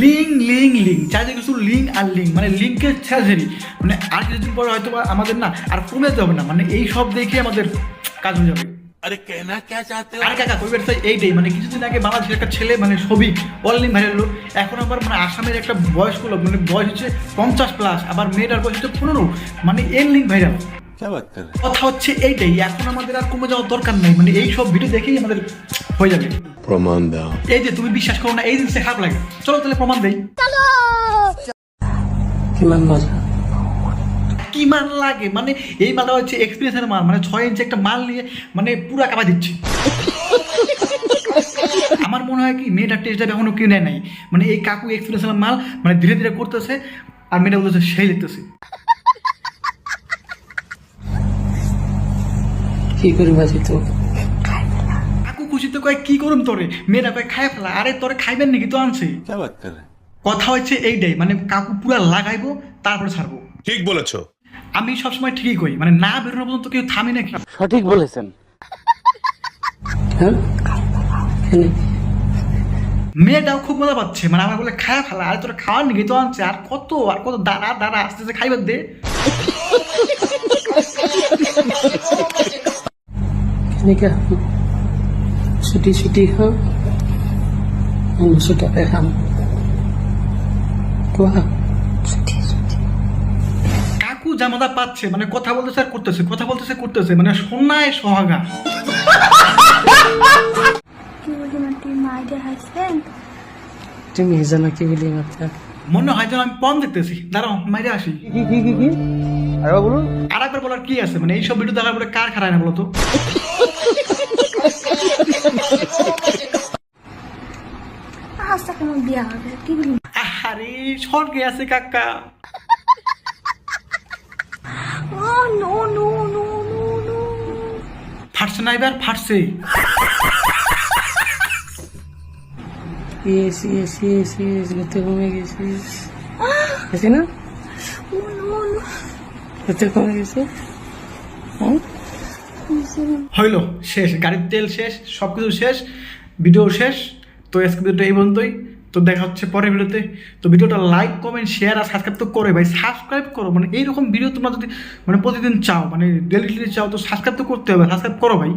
Link চারিদিকে শুধু link আর link, মানে লিঙ্কের ছেড়াছেড়ি, মানে আর কিছুদিন পরে হয়তো আমাদের না আর কমে যাবে না, মানে এই সব দেখে আমাদের কাজ হয়ে যাবে। अरे कहना क्या चाहते हो? আর কাকা কইবার চাই এইটাই, মানে কিছুদিন আগে বাংলাদেশের একটা ছেলে মানে ছবি অনলাইন ভাইরাল হলো, এখন আবার মানে আসামের একটা বয়স্ক লোক, মানে বয়স হচ্ছে 50+, আবার মেয়েটার বয়স হচ্ছে 15, মানে এর লিঙ্ক ভাইরাল। क्या बात कर रहे हैं? কথা হচ্ছে এইটাই, এখন আমাদের আর কমে যাওয়ার দরকার নাই, মানে এই সব ভিডিও দেখেই আমাদের হয়ে যাবে। प्रमाण दाओ। এই যে তুমি বিশ্বাস করো না, এই জিনিসটা খারাপ লাগে, চলো তাহলে প্রমাণ দেই। কিমান মজা। কি মান লাগে, মানে এই মালটা হচ্ছে এক্সপিরিয়েন্সের মাল, মানে 6 ইঞ্চি একটা মাল নিয়ে মানে পুরা কামা দিচ্ছে। আমার মনে হয় কি মেয়েটার টেস্ট ড্রাইভ এখনো কেউ নেয় নাই, মানে এই কাকু এক্সপিরিয়েন্সের মাল মানে ধীরে ধীরে করতেছে, আর মেয়েটা বলতেছে সেই লিখতেছে। কি করি বাজি তো কাকু খুশিতে কয় কি করুন তোরে, মেয়েটা কয় খাই ফেলা, আরে তোরে খাইবেন নাকি তো আনছে। क्या बात कर रहे हैं? কথা হচ্ছে এইটাই, মানে কাকু পুরা লাগাইবো তারপরে ছাড়বো। ঠিক বলেছো। আমি সবসময় ঠিকই কই, মানে না বেরোনো পর্যন্ত কেউ থামি নাকি। সঠিক বলেছেন। হ্যাঁ এনে মেয়েটাও খুব মজা পাচ্ছে, মানে আমার বলে খায় ফেলা, আরে তোরা খাওয়ার নাকি তো আনছে, আর কত দাঁড়া দাঁড়া আস্তে আস্তে খাইবার দে। এনে কে ছুটি ছুটি খাও ছুটাতে খাম কোয়া ছুটি ছুটি কাকু যা মজা পাচ্ছে, মানে কথা বলতেছে আর করতেছে, কথা বলতেছে করতেছে, মানে সোনায় সোহাগা। কি বলি মাটি মাইডে হাসবেন? তুমি জানো কি বলি মাত্রা মনে হয় যেন আমি পণ দেখতেছি, দাঁড়াও মাইরে আসি। কি আরে বলুন আর একবার বলার কি আছে, মানে এইসব ভিডিও দেখার পরে কার খারায় না বলতো। আস্তে কেমন বিয়া হবে কি বলি? আরে স্বর্গে আছে কাকা। Oh no no no no no ফাটছে না এবার, ফাটছে। ইয়েস গেতে কমে গেছে গেছে না ও নো নো গেতে কমে গেছে হইলো শেষ, গাড়ির তেল শেষ, সবকিছু শেষ, ভিডিও শেষ। তো আজকে ভিডিওটা এই পর্যন্তই, তো দেখা হচ্ছে পরের ভিডিওতে। তো ভিডিওটা লাইক কমেন্ট শেয়ার আর সাবস্ক্রাইব তো করো ভাই, সাবস্ক্রাইব করো, মানে এইরকম ভিডিও তোমরা যদি মানে প্রতিদিন চাও, মানে ডেলি চাও, তো সাবস্ক্রাইব তো করতে হবে, সাবস্ক্রাইব করো ভাই।